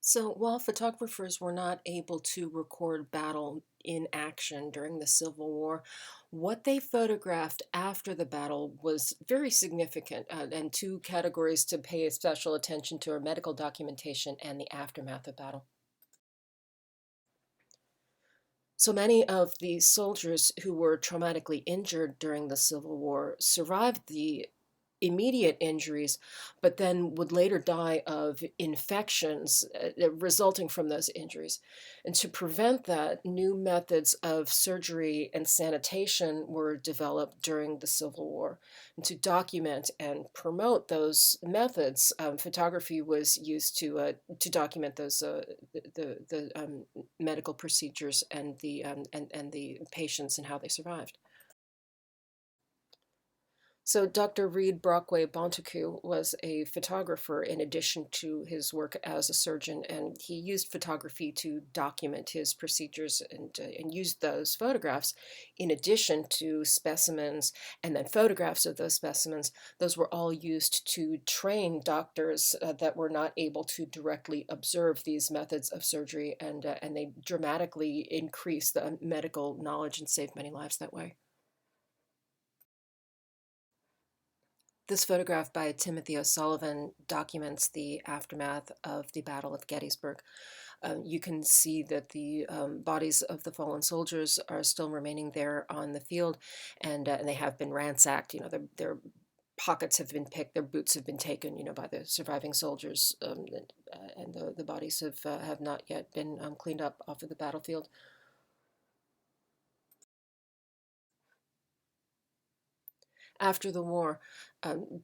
So while photographers were not able to record battle in action during the Civil War, what they photographed after the battle was very significant. And two categories to pay special attention to are medical documentation and the aftermath of battle. So many of the soldiers who were traumatically injured during the Civil War survived the immediate injuries, but then would later die of infections resulting from those injuries. And to prevent that, new methods of surgery and sanitation were developed during the Civil War. And to document and promote those methods, photography was used to document those medical procedures and the patients and how they survived. So Dr. Reed Brockway Bonteque was a photographer in addition to his work as a surgeon, and he used photography to document his procedures and used those photographs in addition to specimens and then photographs of those specimens. Those were all used to train doctors that were not able to directly observe these methods of surgery, and they dramatically increased the medical knowledge and saved many lives that way. This photograph by Timothy O'Sullivan documents the aftermath of the Battle of Gettysburg. You can see that the bodies of the fallen soldiers are still remaining there on the field, and they have been ransacked. Their pockets have been picked, their boots have been taken, by the surviving soldiers, and the bodies have not yet been cleaned up off of the battlefield. After the war,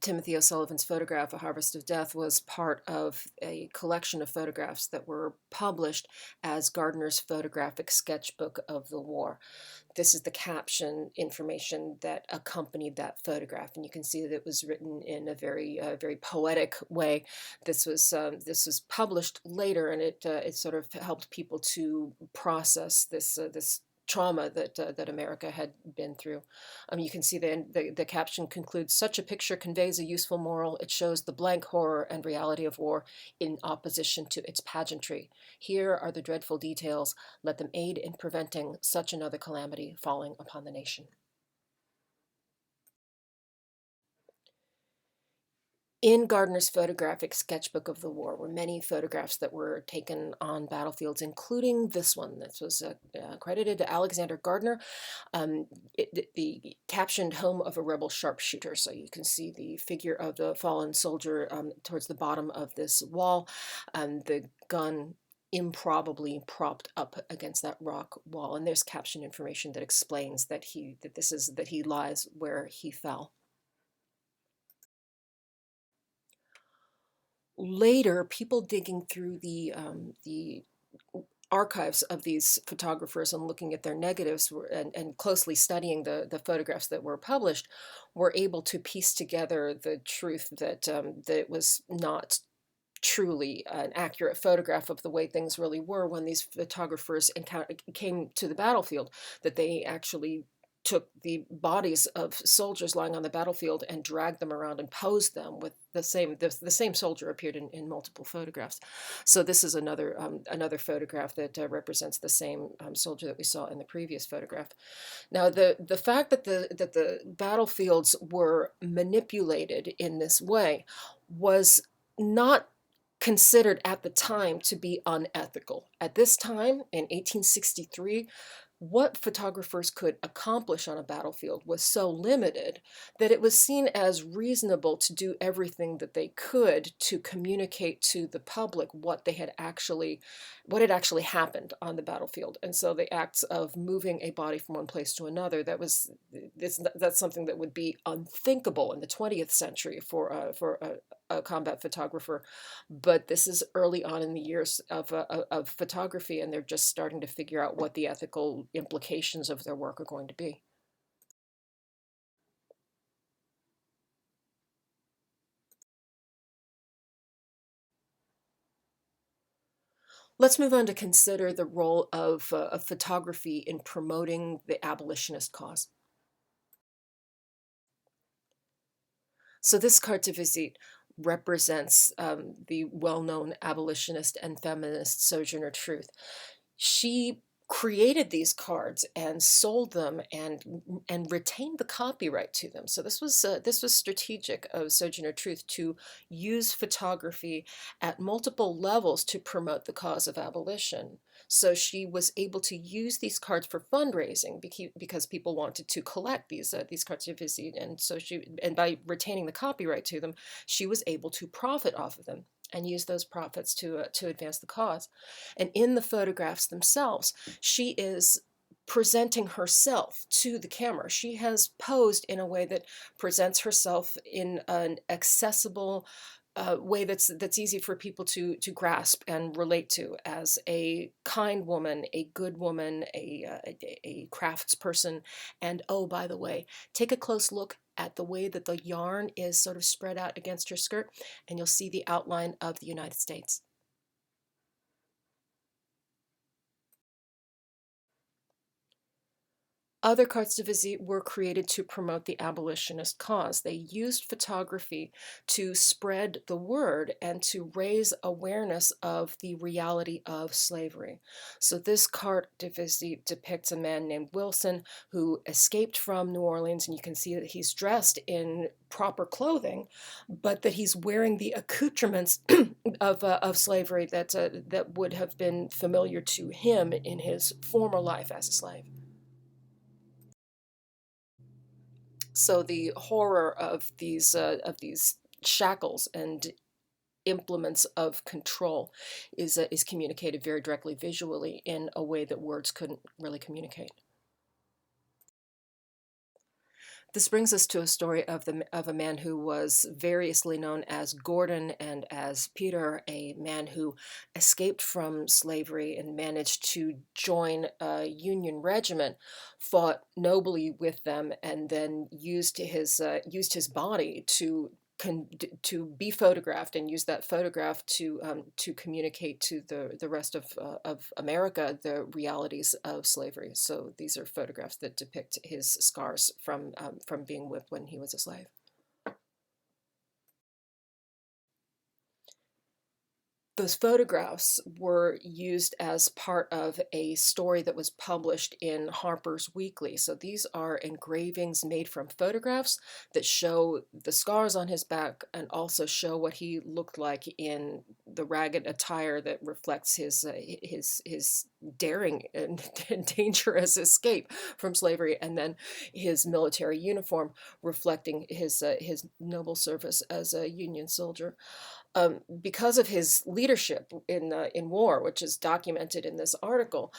Timothy O'Sullivan's photograph, A Harvest of Death, was part of a collection of photographs that were published as Gardner's Photographic Sketchbook of the War. This is the caption information that accompanied that photograph, and you can see that it was written in a very poetic way. This was published later, and it sort of helped people to process this trauma that America had been through. You can see the caption concludes, "Such a picture conveys a useful moral. It shows the blank horror and reality of war in opposition to its pageantry. Here are the dreadful details. Let them aid in preventing such another calamity falling upon the nation." In Gardner's photographic sketchbook of the war were many photographs that were taken on battlefields, including this one. This was credited to Alexander Gardner, the captioned "Home of a Rebel Sharpshooter." So you can see the figure of the fallen soldier towards the bottom of this wall, the gun improbably propped up against that rock wall. And there's caption information that explains that he lies where he fell. Later, people digging through the archives of these photographers and looking at their negatives and closely studying the photographs that were published were able to piece together the truth that it was not truly an accurate photograph of the way things really were when these photographers came to the battlefield, that they actually took the bodies of soldiers lying on the battlefield and dragged them around and posed them with the same soldier appeared in multiple photographs. So this is another photograph that represents the same soldier that we saw in the previous photograph. Now, the fact that the battlefields were manipulated in this way was not considered at the time to be unethical. At this time, in 1863, what photographers could accomplish on a battlefield was so limited that it was seen as reasonable to do everything that they could to communicate to the public what had actually happened on the battlefield. And so the acts of moving a body from one place to another, that's something that would be unthinkable in the 20th century for a combat photographer. But this is early on in the years of photography, and they're just starting to figure out what the ethical implications of their work are going to be. Let's move on to consider the role of photography in promoting the abolitionist cause. So this carte de visite represents the well-known abolitionist and feminist Sojourner Truth. She created these cards and sold them and retained the copyright to them. So this was strategic of Sojourner Truth to use photography at multiple levels to promote the cause of abolition. So she was able to use these cards for fundraising because people wanted to collect these cards to visit, and so by retaining the copyright to them, she was able to profit off of them and use those profits to advance the cause. And in the photographs themselves, she is presenting herself to the camera. She has posed in a way that presents herself in an accessible way that's easy for people to grasp and relate to, as a kind woman, a good woman, a craftsperson. And oh, by the way, take a close look at the way that the yarn is sort of spread out against her skirt, and you'll see the outline of the United States. Other cartes de visite were created to promote the abolitionist cause. They used photography to spread the word and to raise awareness of the reality of slavery. So this carte de visite depicts a man named Wilson who escaped from New Orleans, and you can see that he's dressed in proper clothing, but that he's wearing the accoutrements of slavery that would have been familiar to him in his former life as a slave. So the horror of these shackles and implements of control is communicated very directly visually in a way that words couldn't really communicate. This brings us to a story of a man who was variously known as Gordon and as Peter, a man who escaped from slavery and managed to join a Union regiment, fought nobly with them, and then used his body to be photographed and use that photograph to communicate to the rest of America the realities of slavery. So these are photographs that depict his scars from being whipped when he was a slave. Those photographs were used as part of a story that was published in Harper's Weekly. So these are engravings made from photographs that show the scars on his back and also show what he looked like in the ragged attire that reflects his daring and dangerous escape from slavery, and then his military uniform reflecting his noble service as a Union soldier. Because of his leadership in war, which is documented in this article,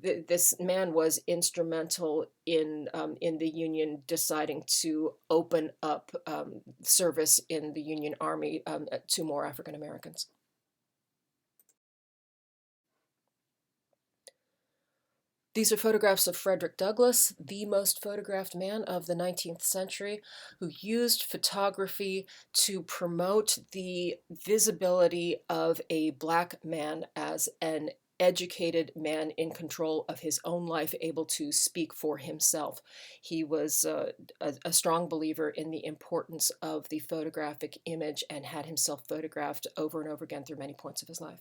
this man was instrumental in the Union deciding to open up service in the Union Army to more African Americans. These are photographs of Frederick Douglass, the most photographed man of the 19th century, who used photography to promote the visibility of a Black man as an educated man in control of his own life, able to speak for himself. He was a strong believer in the importance of the photographic image and had himself photographed over and over again through many points of his life.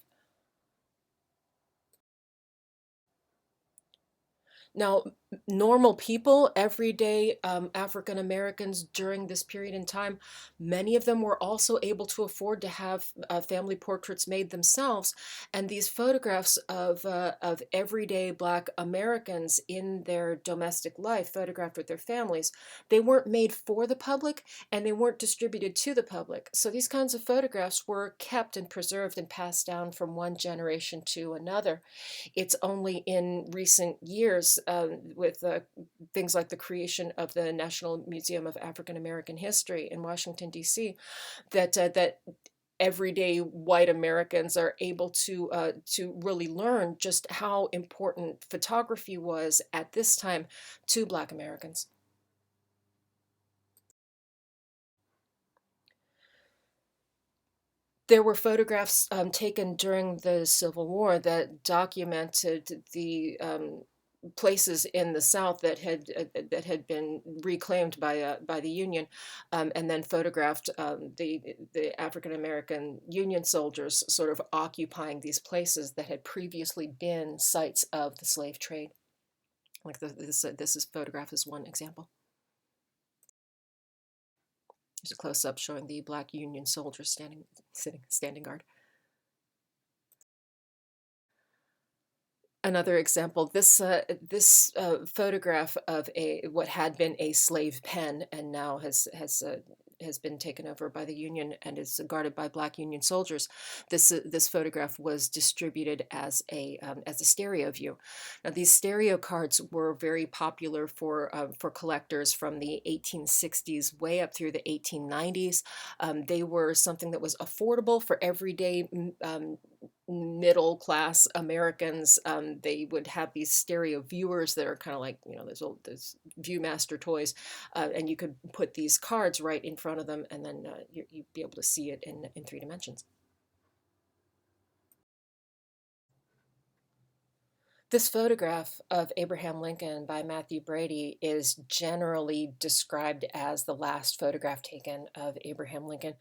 Now, normal people, everyday African Americans during this period in time, many of them were also able to afford to have family portraits made themselves. And these photographs of everyday Black Americans in their domestic life, photographed with their families, they weren't made for the public and they weren't distributed to the public. So these kinds of photographs were kept and preserved and passed down from one generation to another. It's only in recent years, with things like the creation of the National Museum of African American History in Washington, D.C., that everyday white Americans are able to really learn just how important photography was at this time to Black Americans. There were photographs taken during the Civil War that documented places in the South that had been reclaimed by the Union, and then photographed the African American Union soldiers sort of occupying these places that had previously been sites of the slave trade. Like this is photograph is one example. There's a close up showing the black Union soldiers standing guard. Another example, this photograph of a what had been a slave pen and now has been taken over by the Union and is guarded by black Union soldiers. This photograph was distributed as a stereo view. Now these stereo cards were very popular for collectors from the 1860s way up through the 1890s. They were something that was affordable for everyday middle class Americans. They would have these stereo viewers that are kind of like, you know, those Viewmaster toys, and you could put these cards right in front of them, and then you'd be able to see it in 3 dimensions. This photograph of Abraham Lincoln by Matthew Brady is generally described as the last photograph taken of Abraham Lincoln.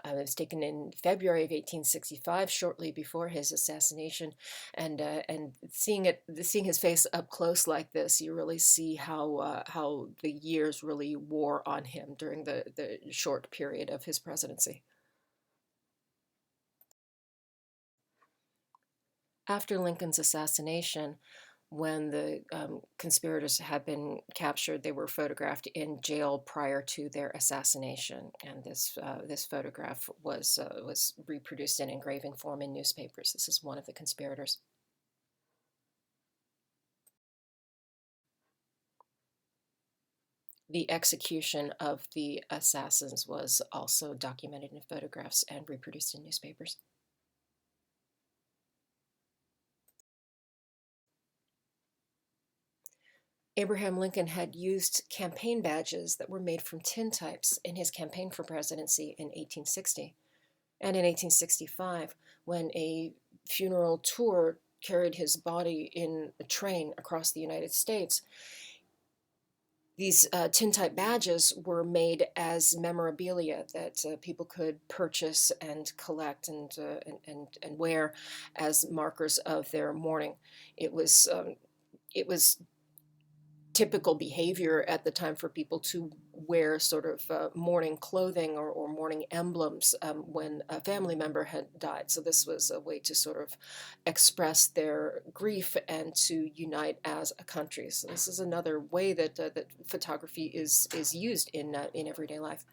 It was taken in February of 1865, shortly before his assassination. And seeing his face up close like this, you really see how the years really wore on him during the short period of his presidency. After Lincoln's assassination, when the conspirators had been captured, they were photographed in jail prior to their assassination, and this photograph was reproduced in engraving form in newspapers. This is one of the conspirators. The execution of the assassins was also documented in photographs and reproduced in newspapers. Abraham Lincoln had used campaign badges that were made from tintypes in his campaign for presidency in 1860. And in 1865, when a funeral tour carried his body in a train across the United States, these tintype badges were made as memorabilia that people could purchase and collect and wear as markers of their mourning. It was typical behavior at the time for people to wear sort of mourning clothing or mourning emblems when a family member had died. So this was a way to sort of express their grief and to unite as a country. So this is another way that photography is used in everyday life.